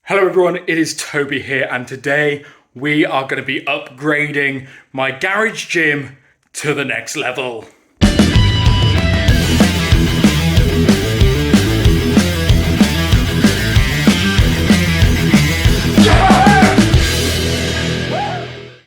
Hello everyone, it is Toby here, and today we are going to be upgrading my garage gym to the next level.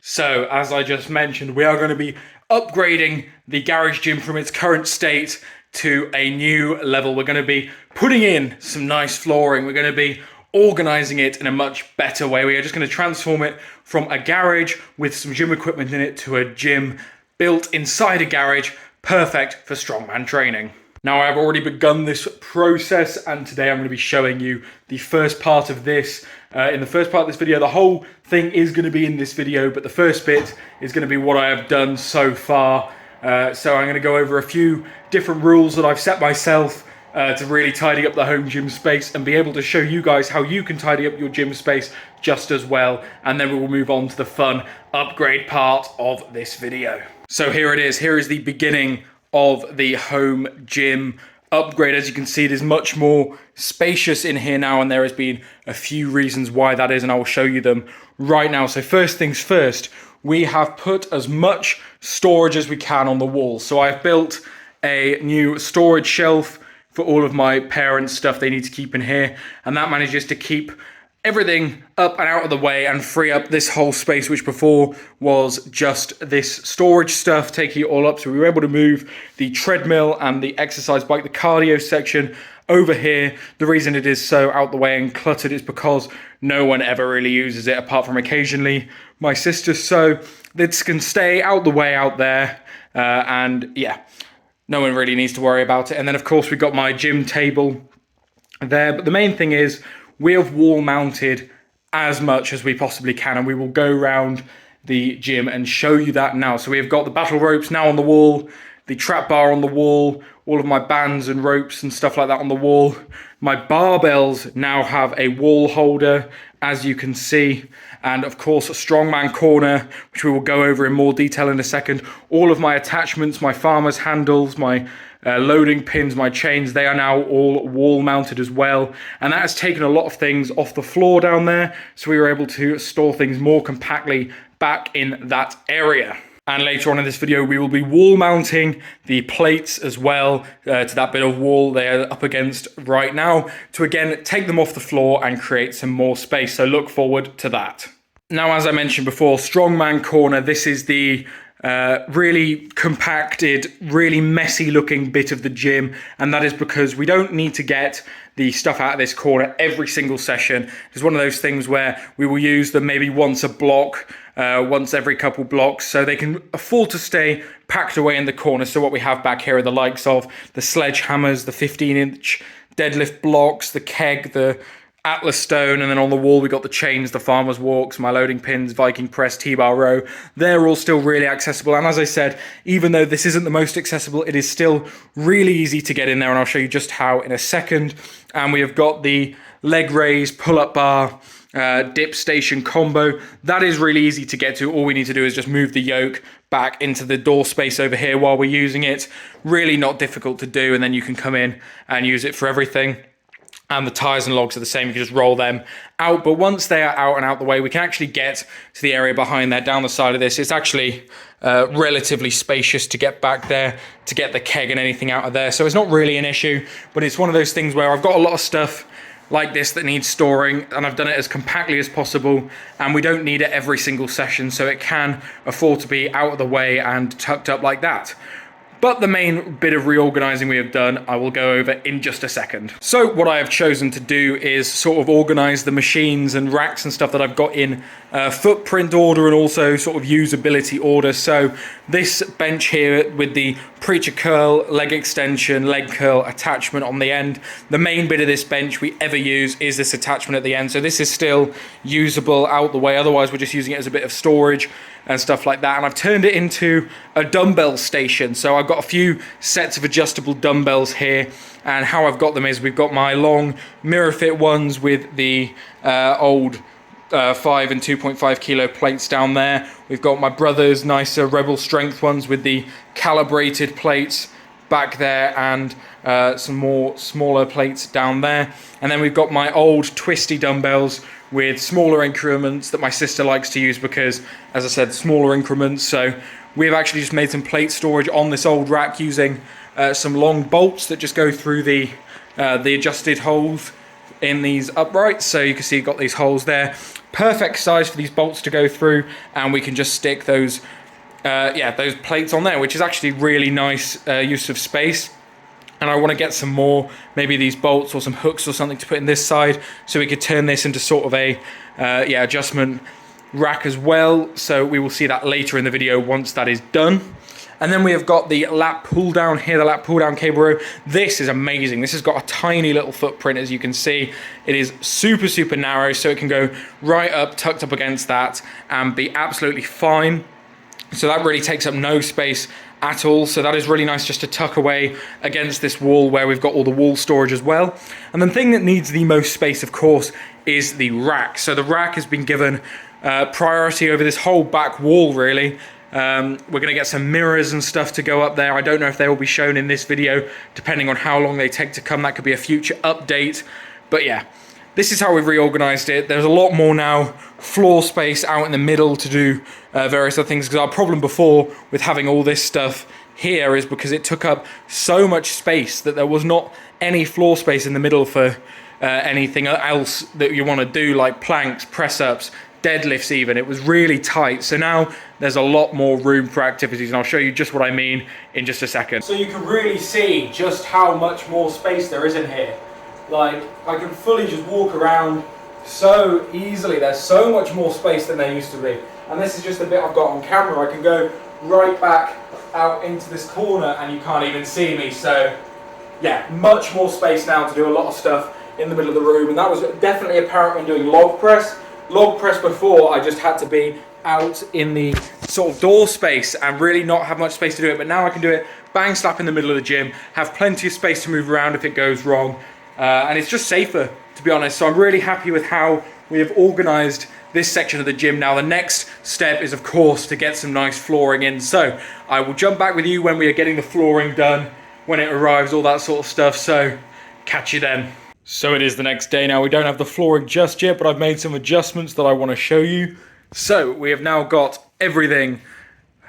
So, as I just mentioned, we are going to be upgrading the garage gym from its current state to a new level. We're going to be putting in some nice flooring. We're going to be organizing it in a much better way. We are just going to transform it from a garage with some gym equipment in it to a gym built inside a garage, perfect for strongman training. Now, I've already begun this process, and today I'm going to be showing you the first part of this. In the first part of this video, the whole thing is going to be in this video, but the first bit is going to be what I have done so far. So I'm going to go over a few different rules that I've set myself to really tidy up the home gym space and be able to show you guys how you can tidy up your gym space just as well. And then we will move on to the fun upgrade part of this video. So here it is. Here is the beginning of the home gym upgrade. As you can see, it is much more spacious in here now, and there has been a few reasons why that is, and I will show you them right now. So first things first, we have put as much storage as we can on the wall. So I've built a new storage shelf for all of my parents' stuff they need to keep in here, and that manages to keep everything up and out of the way and free up this whole space, which before was just this storage stuff, taking it all up. So we were able to move the treadmill and the exercise bike, the cardio section, over here. The reason it is so out the way and cluttered is because no one ever really uses it, apart from occasionally my sister. So this can stay out the way out there, and yeah, no one really needs to worry about it. And then of course we've got my gym table there, but the main thing is we have wall mounted as much as we possibly can, and we will go around the gym and show you that now. So we have got the battle ropes now on the wall, the trap bar on the wall, all of my bands and ropes and stuff like that on the wall. My barbells now have a wall holder, as you can see, and of course a strongman corner, which we will go over in more detail in a second. All of my attachments, my farmer's handles, my loading pins, my chains, they are now all wall mounted as well, and that has taken a lot of things off the floor down there, so we were able to store things more compactly back in that area. And later on in this video, we will be wall mounting the plates as well to that bit of wall they are up against right now, to again take them off the floor and create some more space. So look forward to that. Now, as I mentioned before, strongman corner, this is the really compacted, really messy looking bit of the gym, and that is because we don't need to get the stuff out of this corner every single session. It's one of those things where we will use them maybe once a block, once every couple blocks, so they can afford to stay packed away in the corner. So what we have back here are the likes of the sledgehammers, the 15-inch deadlift blocks, the keg, the Atlas stone, and then on the wall we got the chains, the farmer's walks, my loading pins, Viking press, T-bar row. They're all still really accessible, and as I said, even though this isn't the most accessible, it is still really easy to get in there, and I'll show you just how in a second. And we have got the leg raise, pull-up bar, dip station combo. That is really easy to get to. All we need to do is just move the yoke back into the door space over here while we're using it. Really not difficult to do, and then you can come in and use it for everything. And the tires and logs are the same, you can just roll them out. But once they are out and out the way, we can actually get to the area behind there, down the side of this. It's actually relatively spacious to get back there, to get the keg and anything out of there. So it's not really an issue, but it's one of those things where I've got a lot of stuff like this that needs storing, and I've done it as compactly as possible, and we don't need it every single session, so it can afford to be out of the way and tucked up like that. But the main bit of reorganizing we have done, I will go over in just a second. So what I have chosen to do is sort of organize the machines and racks and stuff that I've got in footprint order and also sort of usability order. So this bench here with the preacher curl, leg extension, leg curl attachment on the end. The main bit of this bench we ever use is this attachment at the end. So this is still usable out the way. Otherwise, we're just using it as a bit of storage and stuff like that. And I've turned it into a dumbbell station. So I've got a few sets of adjustable dumbbells here, and how I've got them is we've got my long mirror fit ones with the old 5 and 2.5 kilo plates down there. We've got my brother's nicer Rebel Strength ones with the calibrated plates back there, and some more smaller plates down there. And then we've got my old twisty dumbbells with smaller increments that my sister likes to use because, as I said, smaller increments. So we've actually just made some plate storage on this old rack using some long bolts that just go through the adjusted holes in these uprights. So you can see you've got these holes there. Perfect size for these bolts to go through, and we can just stick those those plates on there, which is actually really nice use of space. And I want to get some more, maybe these bolts or some hooks or something to put in this side, so we could turn this into sort of a adjustment rack as well. So we will see that later in the video once that is done. And then we have got the lat pull down here, the lat pull down cable row. This is amazing. This has got a tiny little footprint, as you can see. It is super, super narrow, so it can go right up, tucked up against that, and be absolutely fine. So that really takes up no space at all. So that is really nice just to tuck away against this wall where we've got all the wall storage as well. And the thing that needs the most space, of course, is the rack. So the rack has been given priority over this whole back wall, really. We're going to get some mirrors and stuff to go up there. I don't know if they will be shown in this video, depending on how long they take to come. That could be a future update. But yeah, this is how we've reorganized it. There's a lot more now floor space out in the middle to do various other things, because our problem before with having all this stuff here is because it took up so much space that there was not any floor space in the middle for anything else that you want to do, like planks, press-ups, deadlifts even. It was really tight. So now there's a lot more room for activities, and I'll show you just what I mean in just a second. So you can really see just how much more space there is in here. Like, I can fully just walk around so easily. There's so much more space than there used to be. And this is just the bit I've got on camera. I can go right back out into this corner and you can't even see me. So yeah, much more space now to do a lot of stuff in the middle of the room. And that was definitely apparent when doing log press. Log press before, I just had to be out in the sort of door space and really not have much space to do it. But now I can do it bang slap in the middle of the gym, have plenty of space to move around if it goes wrong. And it's just safer, to be honest. So I'm really happy with how we have organized this section of the gym. Now the next step is, of course, to get some nice flooring in. So I will jump back with you when we are getting the flooring done, when it arrives, all that sort of stuff. So catch you then. So it is the next day now. We don't have the flooring just yet, but I've made some adjustments that I want to show you. So we have now got everything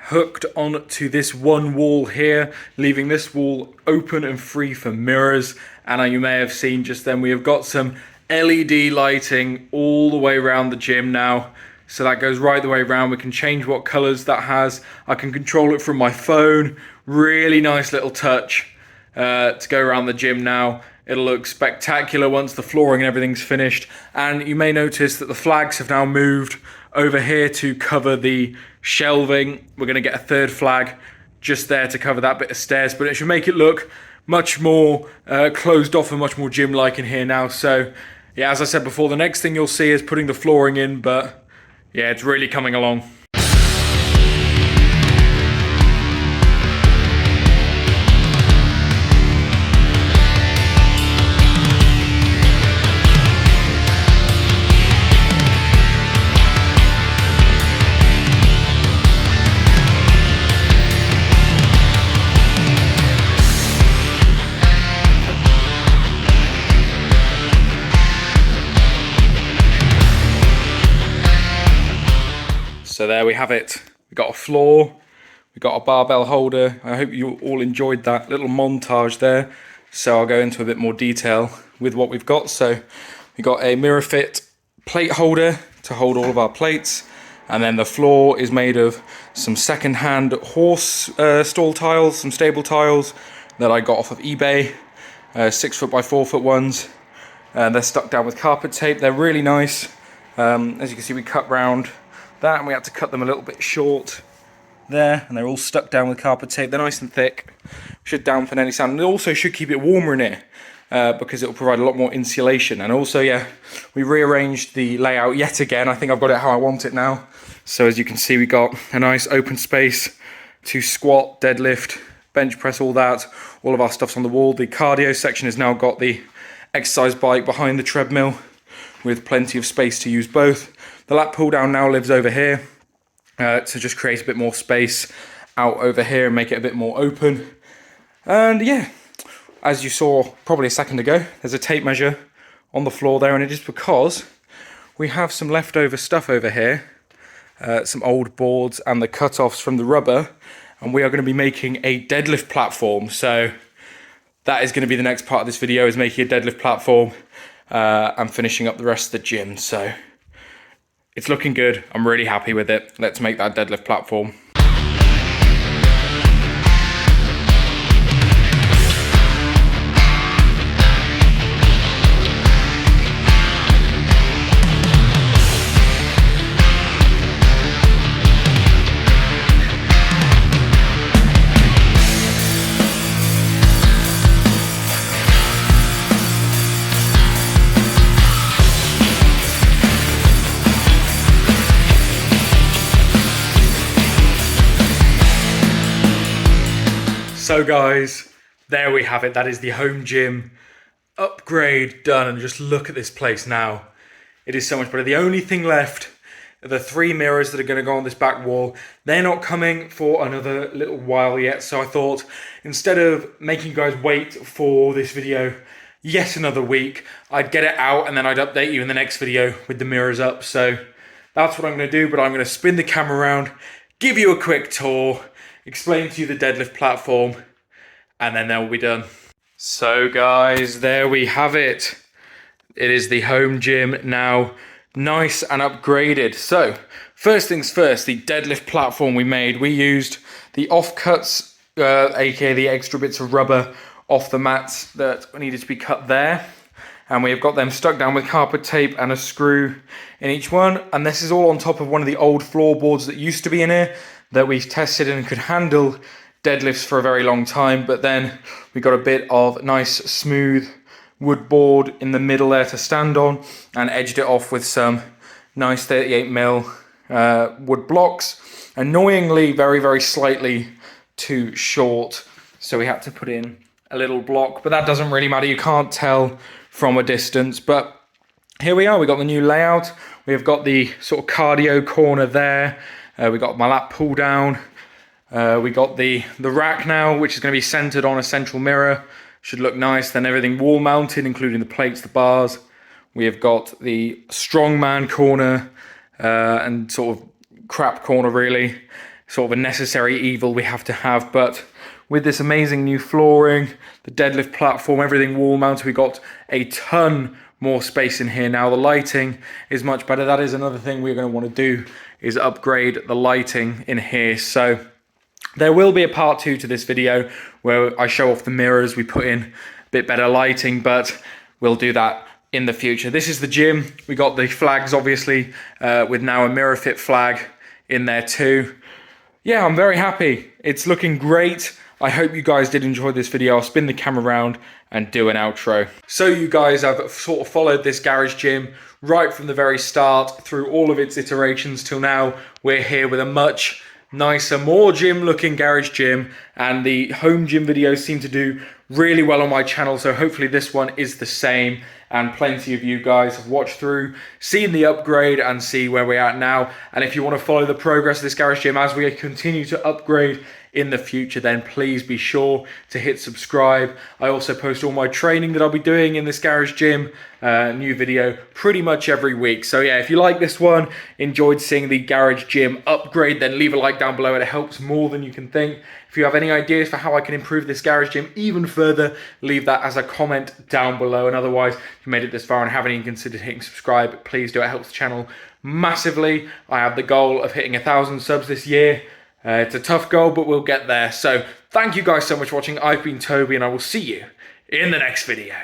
hooked onto this one wall here, leaving this wall open and free for mirrors. And you may have seen just then, we have got some LED lighting all the way around the gym now. So that goes right the way around. We can change what colors that has. I can control it from my phone. Really nice little touch to go around the gym now. It'll look spectacular once the flooring and everything's finished. And you may notice that the flags have now moved over here to cover the shelving. We're going to get a third flag just there to cover that bit of stairs, but it should make it look much more closed off and much more gym-like in here now. So yeah, as I said before, the next thing you'll see is putting the flooring in, but yeah, it's really coming along. So there we have it. We got a floor, we got a barbell holder. I hope you all enjoyed that little montage there. So I'll go into a bit more detail with what we've got. So we got a mirror fit plate holder to hold all of our plates. And then the floor is made of some second-hand horse stall tiles, some stable tiles that I got off of eBay, 6 foot by 4 foot ones. They're stuck down with carpet tape. They're really nice. As you can see, we cut round that, and we had to cut them a little bit short there, and they're all stuck down with carpet tape. They're nice and thick, should dampen any sound, and it also should keep it warmer in here because it will provide a lot more insulation. And also, yeah, we rearranged the layout yet again. I think I've got it how I want it now. So as you can see, we got a nice open space to squat, deadlift, bench press, all that. All of our stuff's on the wall. The cardio section has now got the exercise bike behind the treadmill with plenty of space to use both. The lat pull down now lives over here to just create a bit more space out over here and make it a bit more open. And yeah, as you saw probably a second ago, there's a tape measure on the floor there, and it is because we have some leftover stuff over here, some old boards and the cut-offs from the rubber, and we are going to be making a deadlift platform. So that is going to be the next part of this video, is making a deadlift platform and finishing up the rest of the gym. So it's looking good. I'm really happy with it. Let's make that deadlift platform. So guys, there we have it. That is the home gym upgrade done, and just look at this place now. It is so much better. The only thing left are the 3 mirrors that are going to go on this back wall. They're not coming for another little while yet, so I thought instead of making you guys wait for this video yet another week, I'd get it out and then I'd update you in the next video with the mirrors up. So that's what I'm going to do, but I'm going to spin the camera around, give you a quick tour, explain to you the deadlift platform, and then we'll be done. So guys, there we have it. It is the home gym now, nice and upgraded. So first things first, the deadlift platform we made, we used the offcuts, aka the extra bits of rubber off the mats that needed to be cut there. And we have got them stuck down with carpet tape and a screw in each one. And this is all on top of one of the old floorboards that used to be in here, that we tested and could handle deadlifts for a very long time. But then we got a bit of nice smooth wood board in the middle there to stand on, and edged it off with some nice 38mm wood blocks. Annoyingly, very, very slightly too short. So we had to put in a little block, but that doesn't really matter. You can't tell from a distance. But here we are, we got the new layout. We have got the sort of cardio corner there. We got my lat pull down. We got the rack now, which is going to be centered on a central mirror. Should look nice. Then everything wall mounted, including the plates, the bars. We have got the Strongman corner and sort of crap corner, really. Sort of a necessary evil we have to have. But with this amazing new flooring, the deadlift platform, everything wall mounted, we got a ton more space in here now. The lighting is much better. That is another thing we're going to want to do, is upgrade the lighting in here. So there will be a part 2 to this video where I show off the mirrors, we put in a bit better lighting, but we'll do that in the future. This is the gym. We got the flags, obviously, with now a mirror fit flag in there too. Yeah, I'm very happy. It's looking great. I hope you guys did enjoy this video. I'll spin the camera around and do an outro. So you guys have sort of followed this garage gym right from the very start through all of its iterations till now. We're here with a much nicer, more gym looking garage gym, and the home gym videos seem to do really well on my channel, so hopefully this one is the same, and plenty of you guys have watched through, seen the upgrade and see where we're at now. And if you want to follow the progress of this garage gym as we continue to upgrade in the future, then please be sure to hit subscribe. I also post all my training that I'll be doing in this garage gym, new video pretty much every week. So yeah, if you like this one, enjoyed seeing the garage gym upgrade, then leave a like down below. It helps more than you can think. If you have any ideas for how I can improve this garage gym even further, leave that as a comment down below. And otherwise, if you made it this far and haven't even considered hitting subscribe, please do. It helps the channel massively. I have the goal of hitting 1,000 subs this year. It's a tough goal, but we'll get there. So thank you guys so much for watching. I've been Toby, and I will see you in the next video.